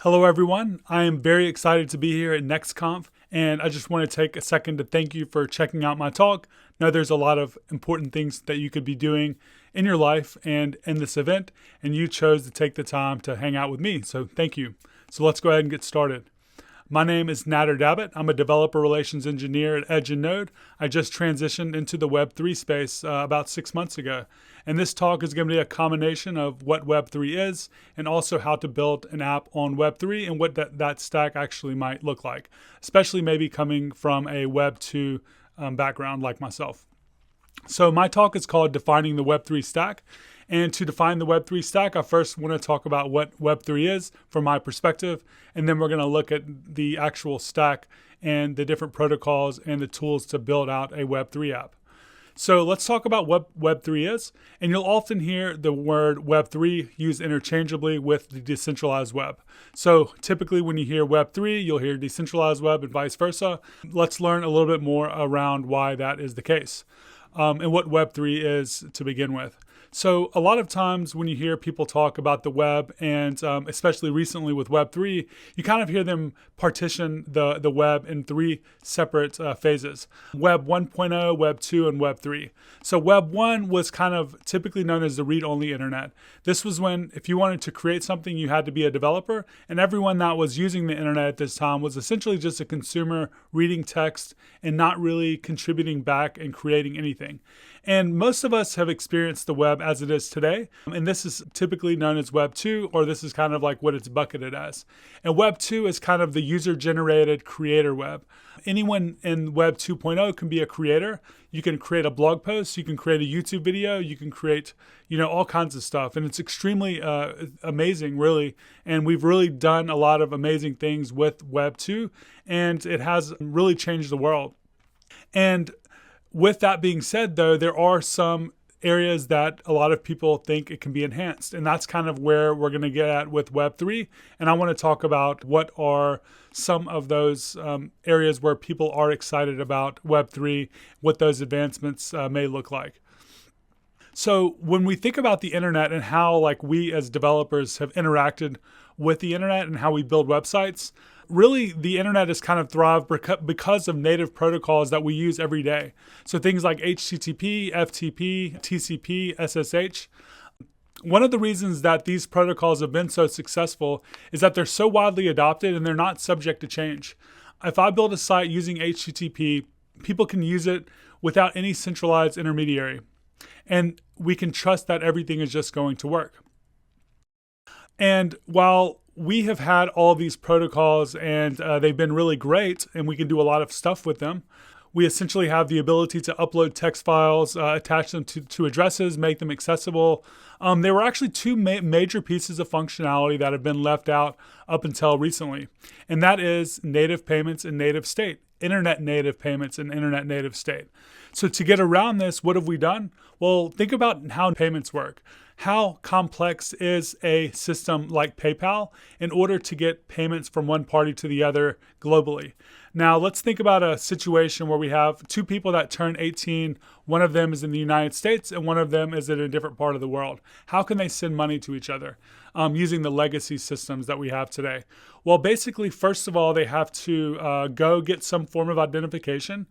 Hello, everyone. I am very excited to be here at Conf, and I just want to take a second to thank you for checking out my talk. Now, there's a lot of important things that you could be doing in your life and in this event, and you chose to take the time to hang out with me, so thank you. So let's go ahead and get started. My name is Nader Dabit. I'm a developer relations engineer at Edge and Node. I just transitioned into the Web3 space about 6 months ago. And this talk is going to be a combination of what Web3 is and also how to build an app on Web3 and what that stack actually might look like, especially maybe coming from a Web2 background like myself. So my talk is called Defining the Web3 Stack. And to define the Web3 stack, I first want to talk about what Web3 is from my perspective, and then we're going to look at the actual stack and the different protocols and the tools to build out a Web3 app. So let's talk about what Web3 is, and you'll often hear the word Web3 used interchangeably with the decentralized web. So typically when you hear Web3, you'll hear decentralized web and vice versa. Let's learn a little bit more around why that is the case and what Web3 is to begin with. So a lot of times when you hear people talk about the web, and especially recently with Web3, you kind of hear them partition the web in three separate phases: Web 1.0, Web 2, and Web 3. So Web 1 was kind of typically known as the read-only internet. This was when if you wanted to create something, you had to be a developer, and everyone that was using the internet at this time was essentially just a consumer reading text and not really contributing back and creating anything. And most of us have experienced the web as it is today. And this is typically known as Web 2, or this is kind of like what it's bucketed as. And Web 2 is kind of the user-generated creator web. Anyone in Web 2.0 can be a creator. You can create a blog post, you can create a YouTube video, you can create, all kinds of stuff. And it's extremely amazing, really. And we've really done a lot of amazing things with Web 2, and it has really changed the world. And with that being said, though, there are some areas that a lot of people think it can be enhanced. And that's kind of where we're going to get at with Web3. And I want to talk about what are some of those areas where people are excited about Web3, what those advancements may look like. So when we think about the internet and how we as developers have interacted with the internet and how we build websites, really the internet has kind of thrived because of native protocols that we use every day. So things like HTTP, FTP, TCP, SSH. One of the reasons that these protocols have been so successful is that they're so widely adopted and they're not subject to change. If I build a site using HTTP, people can use it without any centralized intermediary. And we can trust that everything is just going to work. And while we have had all these protocols and they've been really great and we can do a lot of stuff with them, we essentially have the ability to upload text files, attach them to addresses, make them accessible. There were actually two major pieces of functionality that have been left out up until recently, and that is native payments and native state. Internet native payments and internet native state. So to get around this, what have we done? Well, think about how payments work. How complex is a system like PayPal in order to get payments from one party to the other globally? Now, let's think about a situation where we have two people that turn 18. One of them is in the United States and one of them is in a different part of the world. How can they send money to each other using the legacy systems that we have today? Well, basically, first of all, they have to go get some form of identification.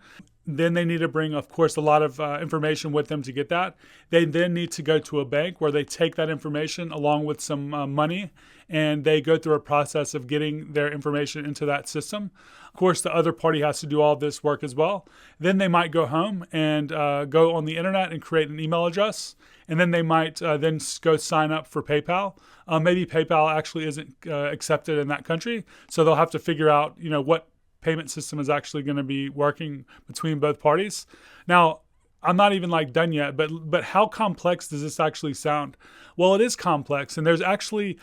Then they need to bring, of course, a lot of information with them to get that. They then need to go to a bank where they take that information along with some money, and they go through a process of getting their information into that system. Of course, the other party has to do all this work as well. Then they might go home and go on the internet and create an email address. And then they might then go sign up for PayPal. Maybe PayPal actually isn't accepted in that country. So they'll have to figure out, what payment system is actually going to be working between both parties. Now, I'm not even done yet, but how complex does this actually sound? Well, it is complex, and there's actually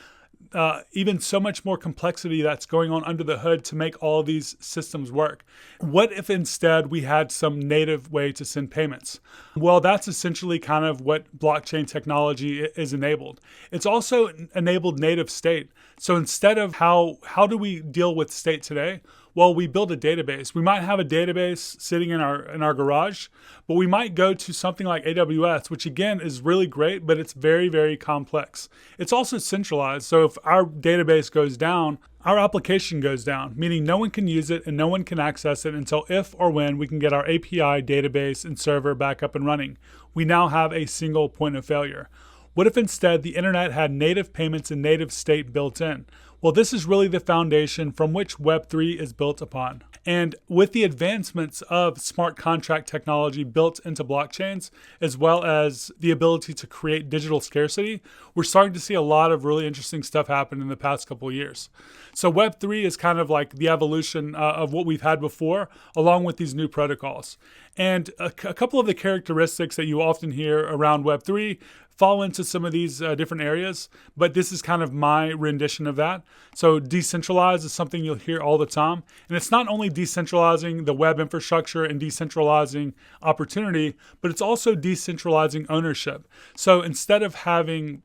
even so much more complexity that's going on under the hood to make all of these systems work. What if instead we had some native way to send payments? Well, that's essentially kind of what blockchain technology is enabled. It's also enabled native state. So instead of how do we deal with state today? Well, we build a database. We might have a database sitting in our garage, but we might go to something like AWS, which again is really great, but it's very, very complex. It's also centralized. So if our database goes down, our application goes down, meaning no one can use it and no one can access it until if or when we can get our API, database, and server back up and running. We now have a single point of failure. What if instead the internet had native payments and native state built in? Well, this is really the foundation from which Web3 is built upon. And with the advancements of smart contract technology built into blockchains, as well as the ability to create digital scarcity, we're starting to see a lot of really interesting stuff happen in the past couple of years. So Web3 is kind of like the evolution of what we've had before, along with these new protocols. And a couple of the characteristics that you often hear around Web3 fall into some of these different areas, but this is kind of my rendition of that. So decentralized is something you'll hear all the time. And it's not only decentralizing the web infrastructure and decentralizing opportunity, but it's also decentralizing ownership. So instead of having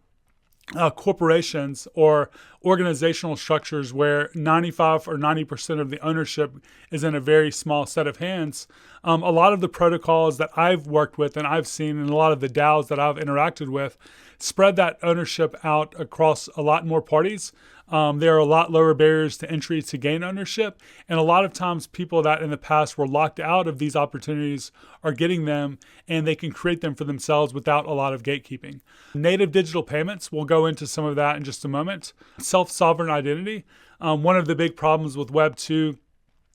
corporations or organizational structures where 95 or 90% of the ownership is in a very small set of hands, a lot of the protocols that I've worked with and I've seen, and a lot of the DAOs that I've interacted with, spread that ownership out across a lot more parties. There are a lot lower barriers to entry to gain ownership. And a lot of times people that in the past were locked out of these opportunities are getting them, and they can create them for themselves without a lot of gatekeeping. Native digital payments, we'll go into some of that in just a moment. Self-sovereign identity. One of the big problems with Web 2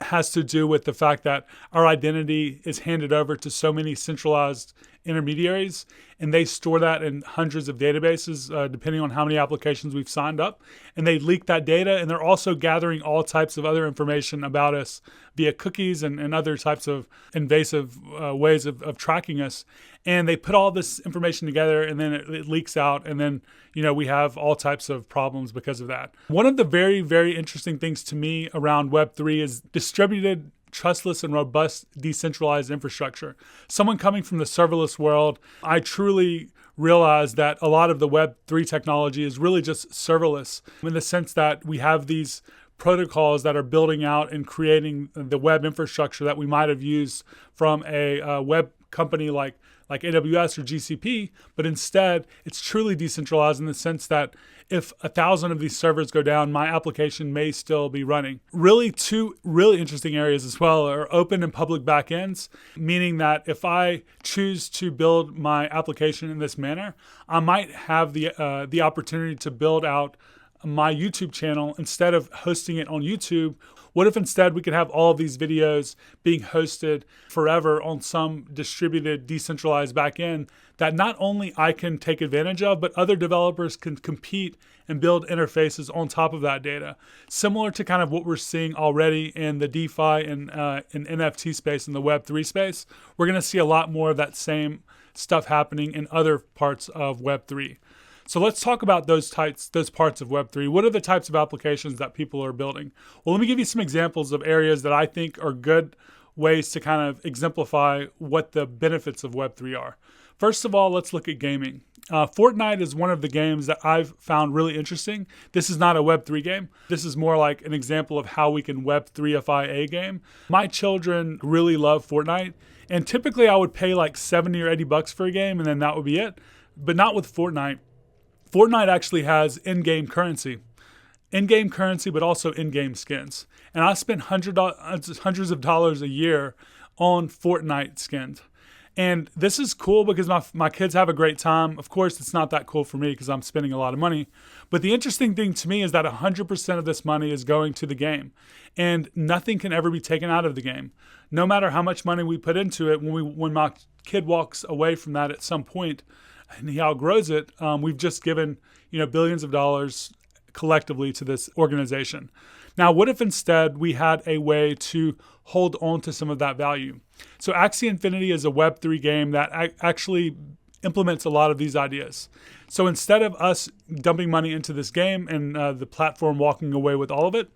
has to do with the fact that our identity is handed over to so many centralized intermediaries, and they store that in hundreds of databases, depending on how many applications we've signed up. And they leak that data, and they're also gathering all types of other information about us via cookies and other types of invasive ways of tracking us. And they put all this information together, and then it leaks out, and then we have all types of problems because of that. One of the very, very interesting things to me around Web3 is distributed, trustless, and robust decentralized infrastructure. Someone coming from the serverless world, I truly realized that a lot of the Web3 technology is really just serverless, in the sense that we have these protocols that are building out and creating the web infrastructure that we might have used from a web company like AWS or GCP, but instead it's truly decentralized in the sense that if 1,000 of these servers go down, my application may still be running. Really, two really interesting areas as well are open and public backends, meaning that if I choose to build my application in this manner, I might have the opportunity to build out my YouTube channel instead of hosting it on YouTube. What if instead we could have all of these videos being hosted forever on some distributed, decentralized backend that not only I can take advantage of, but other developers can compete and build interfaces on top of that data. Similar to kind of what we're seeing already in the Defi and in NFT space, in the Web3 space, we're going to see a lot more of that same stuff happening in other parts of Web3. So let's talk about those parts of Web3. What are the types of applications that people are building? Well, let me give you some examples of areas that I think are good ways to kind of exemplify what the benefits of Web3 are. First of all, let's look at gaming. Fortnite is one of the games that I've found really interesting. This is not a Web3 game. This is more like an example of how we can Web3ify a game. My children really love Fortnite, and typically I would pay like $70 or $80 for a game, and then that would be it. But not with Fortnite. Fortnite actually has in-game currency, but also in-game skins. And I spend hundreds of dollars a year on Fortnite skins. And this is cool because my kids have a great time. Of course, it's not that cool for me because I'm spending a lot of money. But the interesting thing to me is that 100% of this money is going to the game. And nothing can ever be taken out of the game. No matter how much money we put into it, when my kid walks away from that at some point, and he outgrows it, we've just given billions of dollars collectively to this organization. Now, what if instead we had a way to hold on to some of that value? So Axie Infinity is a Web3 game that actually implements a lot of these ideas. So instead of us dumping money into this game and the platform walking away with all of it,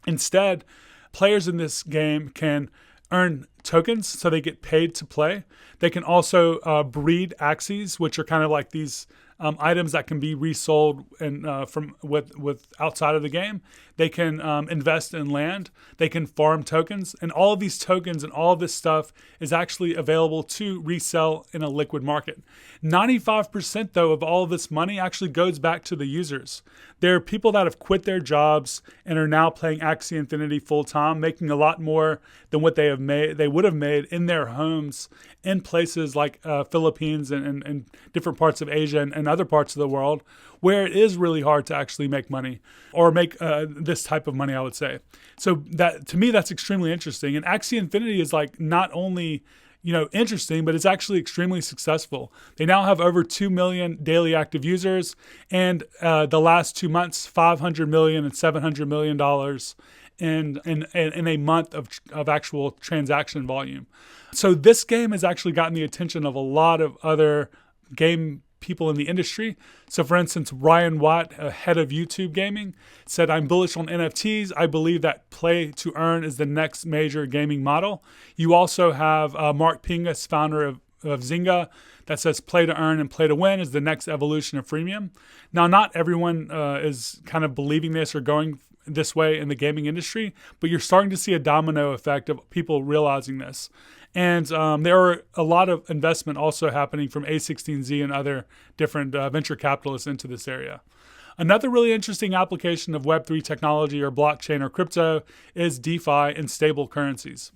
instead, players in this game can earn tokens, so they get paid to play. They can also breed Axies, which are kind of like these items that can be resold and from with outside of the game. They can invest in land. They can farm tokens, and all of these tokens and all of this stuff is actually available to resell in a liquid market. 95% though of all of this money actually goes back to the users. There are people that have quit their jobs and are now playing Axie Infinity full time, making a lot more than what they would have made in their homes in places like Philippines and different parts of Asia and other parts of the world, where it is really hard to actually make money or make this type of money, I would say. So that, to me, that's extremely interesting. And Axie Infinity is like not only interesting, but it's actually extremely successful. They now have over 2 million daily active users, and the last 2 months, $500 million and $700 million in a month of actual transaction volume. So this game has actually gotten the attention of a lot of other game people in the industry. So for instance, Ryan Watt, head of YouTube gaming, said, "I'm bullish on NFTs. I believe that play to earn is the next major gaming model." You also have Mark Pingus, founder of Zynga, that says play to earn and play to win is the next evolution of freemium. Now, not everyone is kind of believing this or going this way in the gaming industry, but you're starting to see a domino effect of people realizing this. And there are a lot of investment also happening from A16Z and other different venture capitalists into this area. Another really interesting application of Web3 technology or blockchain or crypto is DeFi and stable currencies,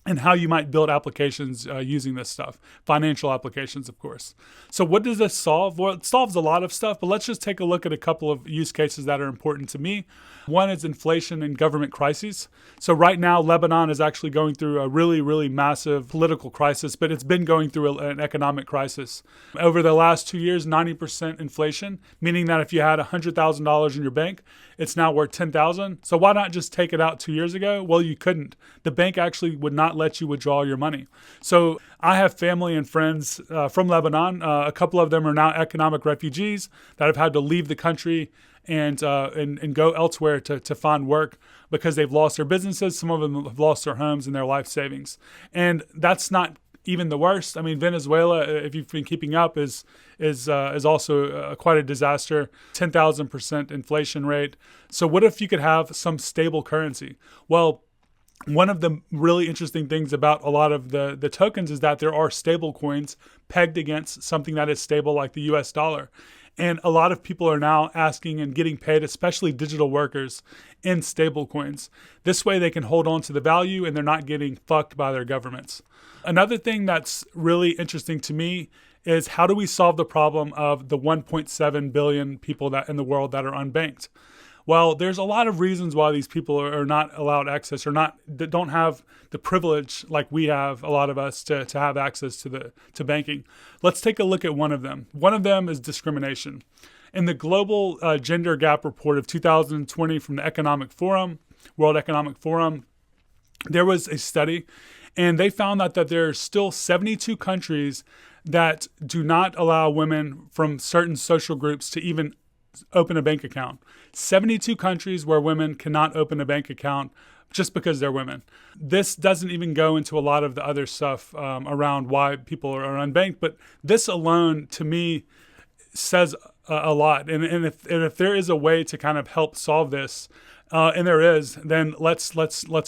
and how you might build applications using this stuff. Financial applications, of course. So what does this solve? Well, it solves a lot of stuff, but let's just take a look at a couple of use cases that are important to me. One is inflation and government crises. So right now, Lebanon is actually going through a really, really massive political crisis, but it's been going through an economic crisis. Over the last 2 years, 90% inflation, meaning that if you had $100,000 in your bank, it's now worth $10,000. So why not just take it out 2 years ago? Well, you couldn't. The bank actually would not let you withdraw your money. So I have family and friends from Lebanon. A couple of them are now economic refugees that have had to leave the country and go elsewhere to find work because they've lost their businesses. Some of them have lost their homes and their life savings. And that's not even the worst. I mean, Venezuela, if you've been keeping up, is also quite a disaster. 10,000% inflation rate. So what if you could have some stable currency? Well, one of the really interesting things about a lot of the tokens is that there are stable coins pegged against something that is stable like the US dollar. And a lot of people are now asking and getting paid, especially digital workers, in stable coins. This way they can hold on to the value and they're not getting fucked by their governments. Another thing that's really interesting to me is how do we solve the problem of the 1.7 billion people that in the world that are unbanked? Well, there's a lot of reasons why these people are not allowed access or that don't have the privilege like we have, a lot of us, to have access to banking. Let's take a look at one of them. One of them is discrimination. In the Global Gender Gap Report of 2020 from the World Economic Forum, there was a study, and they found that there are still 72 countries that do not allow women from certain social groups to even open a bank account. 72 countries where women cannot open a bank account just because they're women. This doesn't even go into a lot of the other stuff around why people are unbanked, but this alone, to me, says a lot. And if there is a way to kind of help solve this, and there is, then let's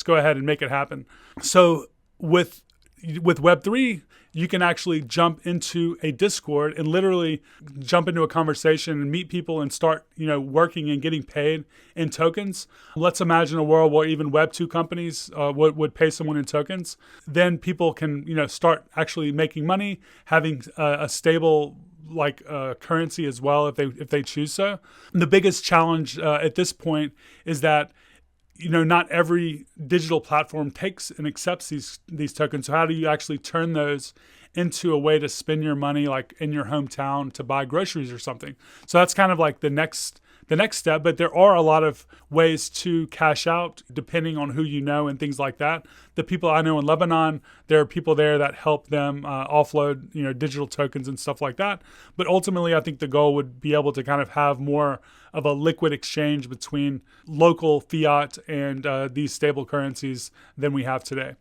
go ahead and make it happen. So with Web3, you can actually jump into a Discord and literally jump into a conversation and meet people and start, working and getting paid in tokens. Let's imagine a world where even Web2 companies would pay someone in tokens. Then people can, start actually making money, having a stable currency as well if they choose so. And the biggest challenge at this point is that not every digital platform takes and accepts these tokens. So how do you actually turn those into a way to spend your money like in your hometown to buy groceries or something? So that's kind of like the next step, but there are a lot of ways to cash out depending on who you know and things like that. The people I know in Lebanon, there are people there that help them offload, digital tokens and stuff like that. But ultimately, I think the goal would be able to kind of have more of a liquid exchange between local fiat and these stable currencies than we have today.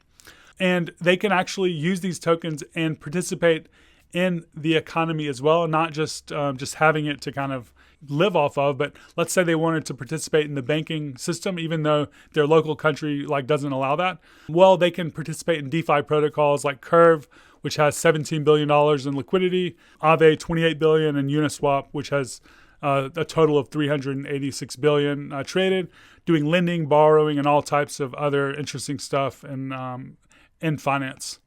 And they can actually use these tokens and participate in the economy as well, not just having it to kind of live off of, but let's say they wanted to participate in the banking system, even though their local country doesn't allow that. Well, they can participate in DeFi protocols like Curve, which has $17 billion in liquidity, Aave $28 billion, and Uniswap, which has a total of $386 billion traded, doing lending, borrowing, and all types of other interesting stuff in finance.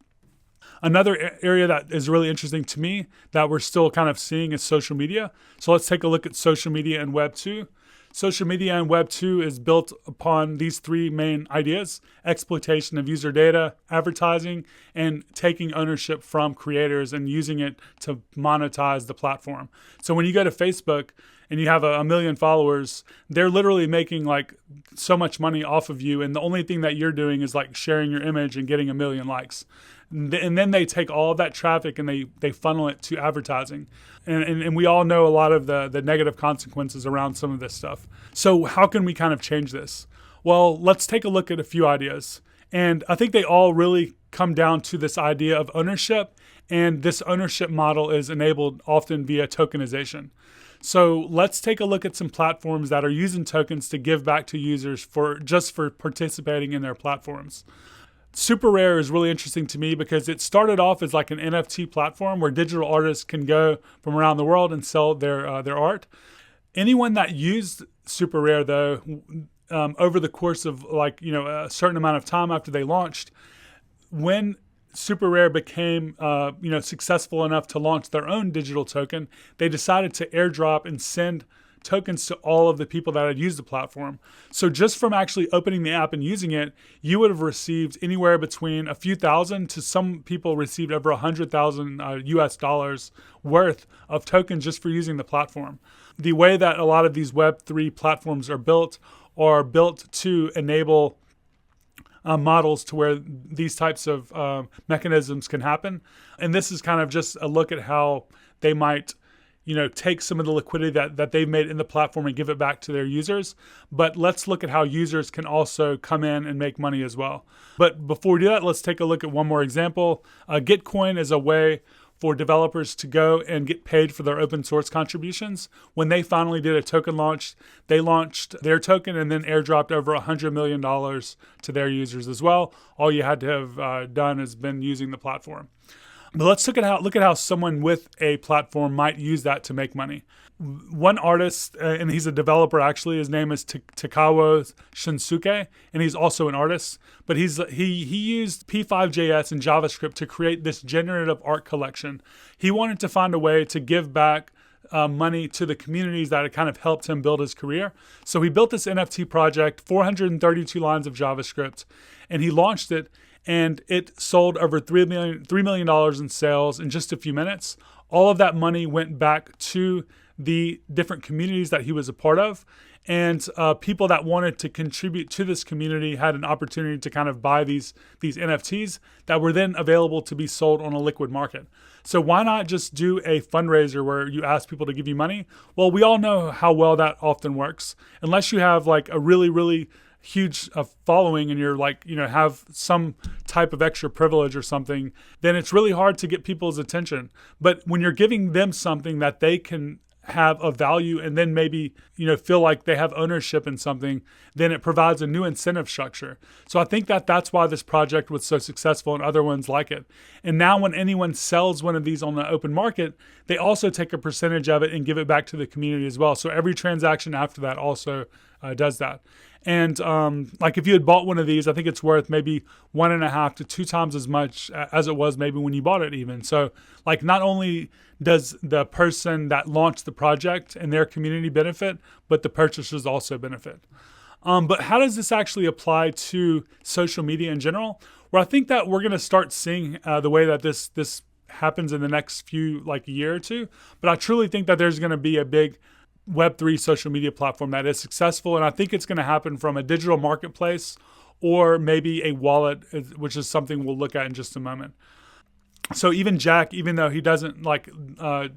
Another area that is really interesting to me that we're still kind of seeing is social media. So let's take a look at social media and Web 2. Social media and Web 2 is built upon these three main ideas: exploitation of user data, advertising, and taking ownership from creators and using it to monetize the platform. So when you go to Facebook and you have a million followers, they're literally making so much money off of you. And the only thing that you're doing is sharing your image and getting a million likes. And then they take all of that traffic and they funnel it to advertising. And we all know a lot of the negative consequences around some of this stuff. So how can we kind of change this? Well, let's take a look at a few ideas. And I think they all really come down to this idea of ownership. And this ownership model is enabled often via tokenization. So let's take a look at some platforms that are using tokens to give back to users for participating in their platforms. Super Rare is really interesting to me because it started off as an NFT platform where digital artists can go from around the world and sell their art. Anyone that used Super Rare, though, over the course of a certain amount of time after they launched, when Super Rare became successful enough to launch their own digital token, they decided to airdrop and send tokens to all of the people that had used the platform. So just from actually opening the app and using it, you would have received anywhere between a few thousand to some people received over 100,000 US dollars worth of tokens just for using the platform. The way that a lot of these Web3 platforms are built to enable models to where these types of mechanisms can happen. And this is kind of just a look at how they might take some of the liquidity that they've made in the platform and give it back to their users. But let's look at how users can also come in and make money as well. But before we do that, let's take a look at one more example. Gitcoin is a way for developers to go and get paid for their open source contributions. When they finally did a token launch, they launched their token and then airdropped over $100 million to their users as well. All you had to have done is been using the platform. But let's look at how someone with a platform might use that to make money. One artist, and he's a developer actually, his name is Takawa Shinsuke, and he's also an artist. But he used P5.js and JavaScript to create this generative art collection. He wanted to find a way to give back money to the communities that had kind of helped him build his career. So he built this NFT project, 432 lines of JavaScript, and he launched it. And it sold over $3 million in sales in just a few minutes. All of that money went back to the different communities that he was a part of. And people that wanted to contribute to this community had an opportunity to kind of buy these NFTs that were then available to be sold on a liquid market. So why not just do a fundraiser where you ask people to give you money? Well, we all know how well that often works. Unless you have a really, really huge following and you're have some type of extra privilege or something, then it's really hard to get people's attention. But when you're giving them something that they can have a value and then maybe feel like they have ownership in something, then it provides a new incentive structure. So I think that's why this project was so successful and other ones like it. And now when anyone sells one of these on the open market, they also take a percentage of it and give it back to the community as well. So every transaction after that also does that. And if you had bought one of these, I think it's worth maybe 1.5 to 2 times as much as it was maybe when you bought it even. So not only does the person that launched the project and their community benefit, but the purchasers also benefit. But how does this actually apply to social media in general? Well, I think that we're going to start seeing the way that this happens in the next few year or two. But I truly think that there's going to be a big Web3 social media platform that is successful. And I think it's going to happen from a digital marketplace or maybe a wallet, which is something we'll look at in just a moment. So even Jack, even though he doesn't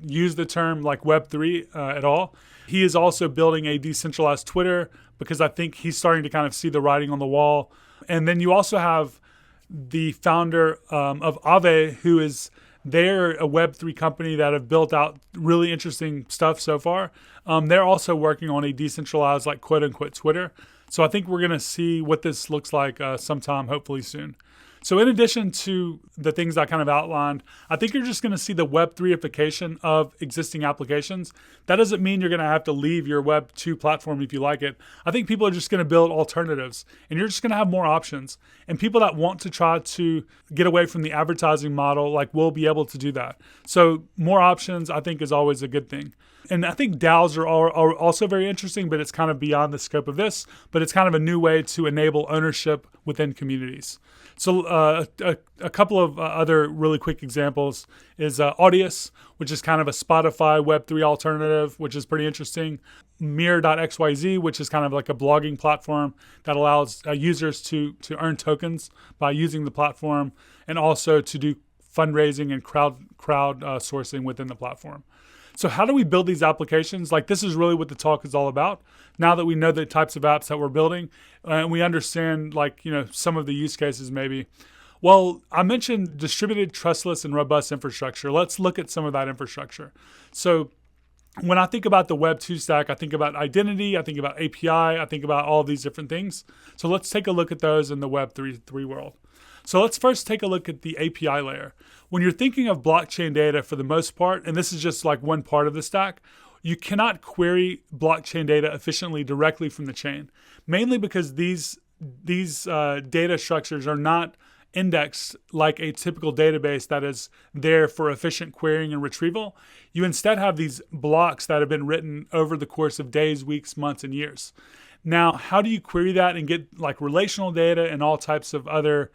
use the term Web3 at all, he is also building a decentralized Twitter because I think he's starting to kind of see the writing on the wall. And then you also have the founder of Aave, who is They're a Web3 company that have built out really interesting stuff so far. They're also working on a decentralized, like quote unquote, Twitter. So I think we're going to see what this looks like sometime, hopefully soon. So in addition to the things I kind of outlined, I think you're just going to see the Web3ification of existing applications. That doesn't mean you're going to have to leave your Web 2 platform if you like it. I think people are just going to build alternatives, and you're just going to have more options. And people that want to try to get away from the advertising model, like, will be able to do that. So more options, I think, is always a good thing. And I think DAOs are also very interesting, but it's kind of beyond the scope of this. But it's kind of a new way to enable ownership within communities. So a couple of other really quick examples is Audius, which is kind of a Spotify Web3 alternative, which is pretty interesting. Mirror.xyz, which is kind of like a blogging platform that allows users to earn tokens by using the platform, and also to do fundraising and crowd sourcing within the platform. So how do we build these applications? Like, this is really what the talk is all about. Now that we know the types of apps that we're building, and we understand, like, some of the use cases maybe. Well, I mentioned distributed, trustless, and robust infrastructure. Let's look at some of that infrastructure. So when I think about the Web 2 stack, I think about identity, I think about API, I think about all these different things. So let's take a look at those in the Web 3 world. So let's first take a look at the API layer. When you're thinking of blockchain data, for the most part, and this is just like one part of the stack, you cannot query blockchain data efficiently directly from the chain, mainly because these data structures are not indexed like a typical database that is there for efficient querying and retrieval. You instead have these blocks that have been written over the course of days, weeks, months, and years. Now, how do you query that and get like relational data and all types of other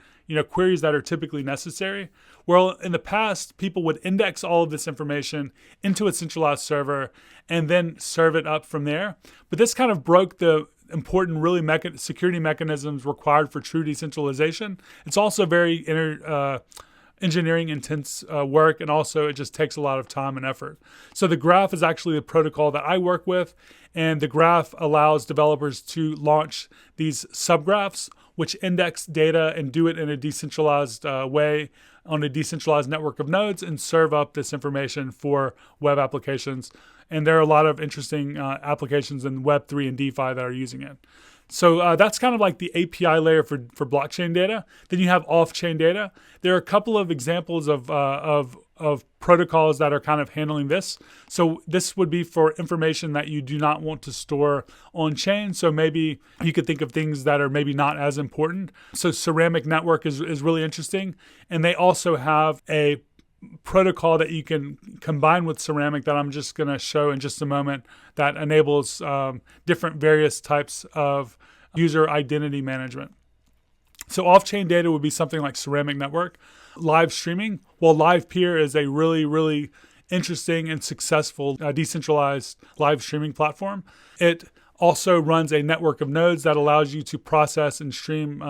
queries that are typically necessary? Well, in the past, people would index all of this information into a centralized server and then serve it up from there. But this kind of broke the important, really security mechanisms required for true decentralization. It's also very engineering intense work, and also it just takes a lot of time and effort. So the graph is actually a protocol that I work with, and the graph allows developers to launch these subgraphs, which index data and do it in a decentralized way on a decentralized network of nodes, and serve up this information for web applications. And there are a lot of interesting applications in Web3 and Defi that are using it. So that's kind of like the API layer for blockchain data. Then you have off-chain data. There are a couple of examples of protocols that are kind of handling this. So this would be for information that you do not want to store on chain. So maybe you could think of things that are maybe not as important. So Ceramic Network is really interesting. And they also have a protocol that you can combine with Ceramic that I'm just going to show in just a moment that enables different various types of user identity management. So off-chain data would be something like Ceramic Network. Live streaming, well, LivePeer is a really, really interesting and successful decentralized live streaming platform. It also runs a network of nodes that allows you to process and stream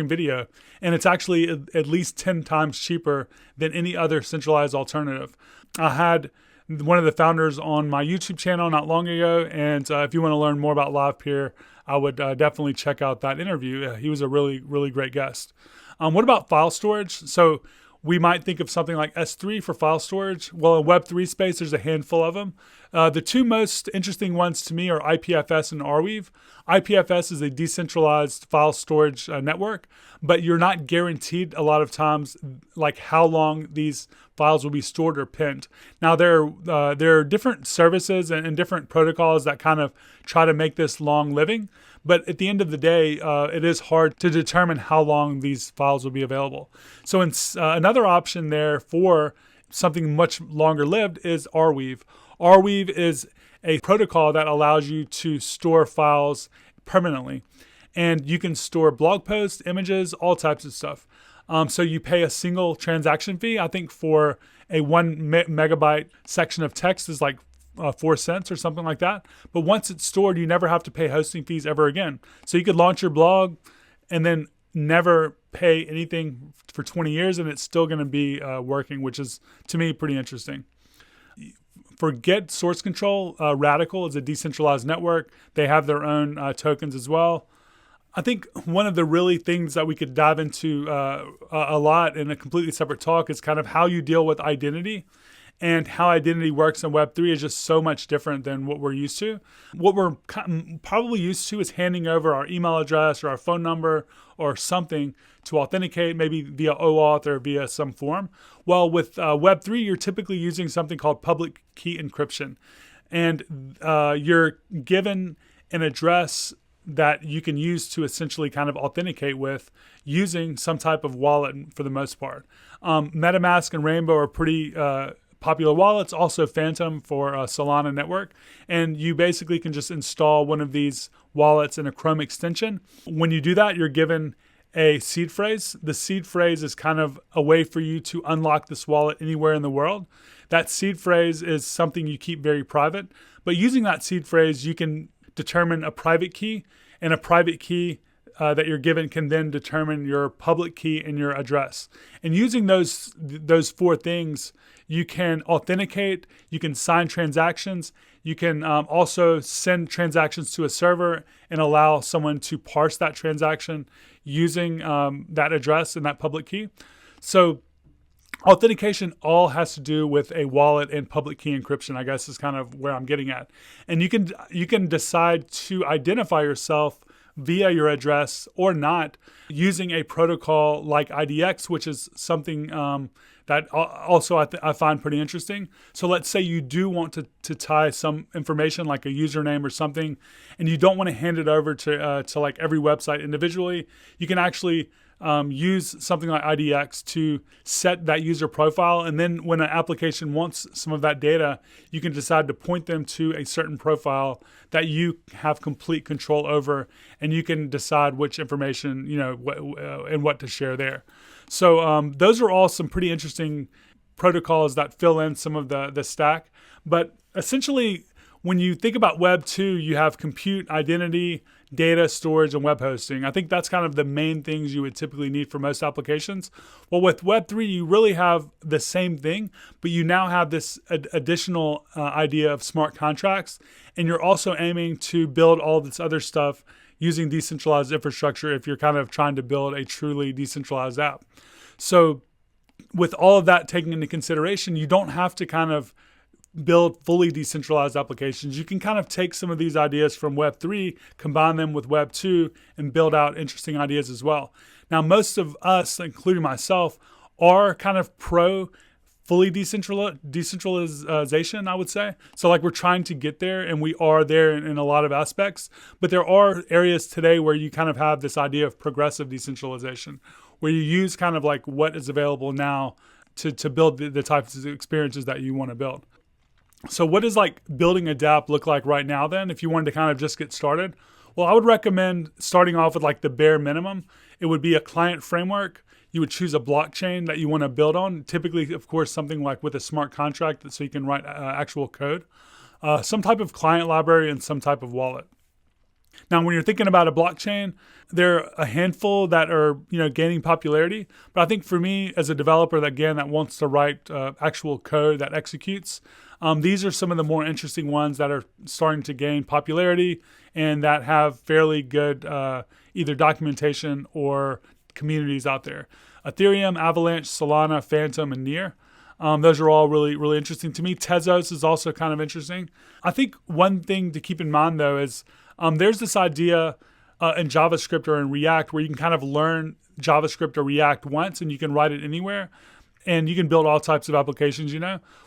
video. And it's actually at least 10 times cheaper than any other centralized alternative. I had one of the founders on my YouTube channel not long ago, and if you want to learn more about LivePeer, I would definitely check out that interview. He was a really, really great guest. What about file storage? So we might think of something like S3 for file storage. Well, in Web3 space, there's a handful of them. The two most interesting ones to me are IPFS and Arweave. IPFS is a decentralized file storage network, but you're not guaranteed a lot of times like how long these files will be stored or pinned. Now, there are different services and different protocols that kind of try to make this long living. But at the end of the day, it is hard to determine how long these files will be available. So another option there for something much longer lived is Arweave. Arweave is a protocol that allows you to store files permanently. And you can store blog posts, images, all types of stuff. So you pay a single transaction fee. I think for a 1 megabyte section of text is like 4 cents or something like that. But once it's stored, you never have to pay hosting fees ever again. So you could launch your blog and then never pay anything for 20 years, and it's still going to be working, which is, to me, pretty interesting. For Get source control, Radical is a decentralized network. They have their own tokens as well. I think one of the really things that we could dive into a lot in a completely separate talk is kind of how you deal with identity. And how identity works in Web3 is just so much different than what we're used to. What we're probably used to is handing over our email address or our phone number or something to authenticate, maybe via OAuth or via some form. Well, with Web3, you're typically using something called public key encryption. And you're given an address that you can use to essentially kind of authenticate with using some type of wallet for the most part. MetaMask and Rainbow are pretty popular wallets, also Phantom for Solana network. And you basically can just install one of these wallets in a Chrome extension. When you do that, you're given a seed phrase. The seed phrase is kind of a way for you to unlock this wallet anywhere in the world. That seed phrase is something you keep very private, but using that seed phrase, you can determine a private key, and a private key that you're given can then determine your public key and your address. And using those four things, you can authenticate, you can sign transactions, you can also send transactions to a server and allow someone to parse that transaction using that address and that public key. So authentication all has to do with a wallet and public key encryption, I guess is kind of where I'm getting at. And you can decide to identify yourself via your address or not using a protocol like IDX, which is something that also I find pretty interesting. So let's say you do want to tie some information like a username or something, and you don't want to hand it over to like every website individually. You can actually use something like IDX to set that user profile. And then when an application wants some of that data, you can decide to point them to a certain profile that you have complete control over, and you can decide which information, and what to share there. So those are all some pretty interesting protocols that fill in some of the stack. But essentially, when you think about Web 2, you have compute, identity, data, storage, and web hosting. I think that's kind of the main things you would typically need for most applications. Well, with Web 3, you really have the same thing, but you now have this additional idea of smart contracts, and you're also aiming to build all this other stuff using decentralized infrastructure if you're kind of trying to build a truly decentralized app. So with all of that taken into consideration, you don't have to kind of build fully decentralized applications. You can kind of take some of these ideas from Web 3, combine them with Web 2, and build out interesting ideas as well. Now, most of us, including myself, are kind of pro fully decentralization, I would say. So like we're trying to get there, and we are there in a lot of aspects. But there are areas today where you kind of have this idea of progressive decentralization, where you use kind of like what is available now to build the types of experiences that you want to build. So what does like building a dApp look like right now then, if you wanted to kind of just get started? Well, I would recommend starting off with like the bare minimum. It would be a client framework. You would choose a blockchain that you want to build on. Typically, of course, something like with a smart contract so you can write actual code. Some type of client library and some type of wallet. Now, when you're thinking about a blockchain, there are a handful that are gaining popularity. But I think for me, as a developer that wants to write actual code that executes, these are some of the more interesting ones that are starting to gain popularity and that have fairly good either documentation or communities out there. Ethereum, Avalanche, Solana, Phantom, and Near. Those are all really, really interesting to me. Tezos is also kind of interesting. I think one thing to keep in mind, though, is there's this idea in JavaScript or in React where you can kind of learn JavaScript or React once and you can write it anywhere. And you can build all types of applications,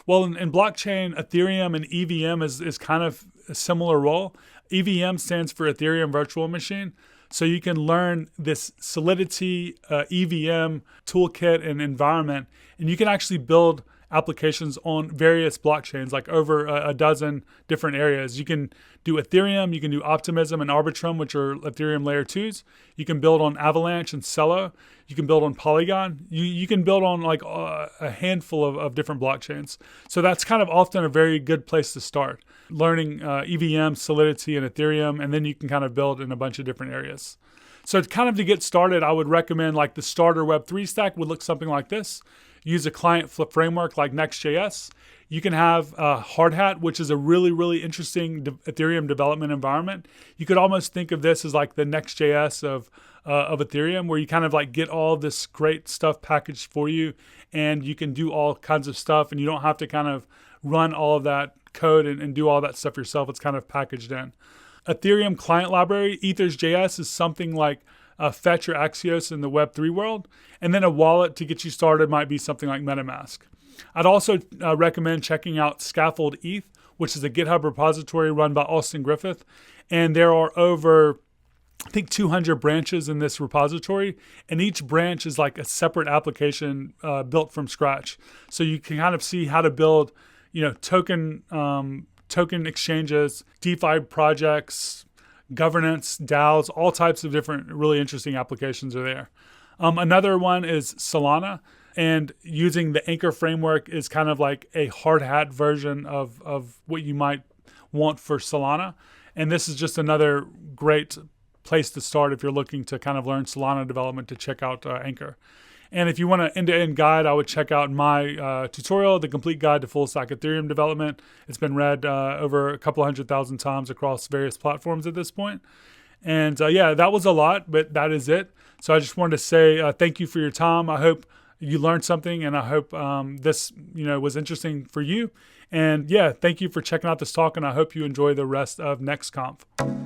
Well, in blockchain, Ethereum and EVM is kind of a similar role. EVM stands for Ethereum Virtual Machine. So you can learn this Solidity EVM toolkit and environment, and you can actually build applications on various blockchains, like over a dozen different areas. You can do Ethereum, you can do Optimism and Arbitrum, which are Ethereum layer 2s. You can build on Avalanche and Celo. You can build on Polygon. You can build on like a handful of different blockchains. So that's kind of often a very good place to start, learning EVM, Solidity, and Ethereum, and then you can kind of build in a bunch of different areas. So to get started, I would recommend like the starter Web3 stack would look something like this. Use a client framework like Next.js. You can have hard hat, which is a really, really interesting Ethereum development environment. You could almost think of this as like the Next.js of Ethereum, where you kind of like get all this great stuff packaged for you, and you can do all kinds of stuff, and you don't have to kind of run all of that code and do all that stuff yourself. It's kind of packaged in. Ethereum client library, Ethers.js, is something like Fetch or Axios in the Web3 world. And then a wallet to get you started might be something like MetaMask. I'd also recommend checking out Scaffold ETH, which is a GitHub repository run by Austin Griffith. And there are over, I think, 200 branches in this repository. And each branch is like a separate application built from scratch. So you can kind of see how to build, token exchanges, DeFi projects, governance, DAOs, all types of different really interesting applications are there. Another one is Solana, and using the Anchor framework is kind of like a hard hat version of what you might want for Solana. And this is just another great place to start if you're looking to kind of learn Solana development, to check out Anchor. And if you want an end-to-end guide, I would check out my tutorial, The Complete Guide to Full Stack Ethereum Development. It's been read over a couple 100,000 times across various platforms at this point. And that was a lot, but that is it. So I just wanted to say thank you for your time. I hope you learned something, and I hope this was interesting for you. And thank you for checking out this talk, and I hope you enjoy the rest of NextConf.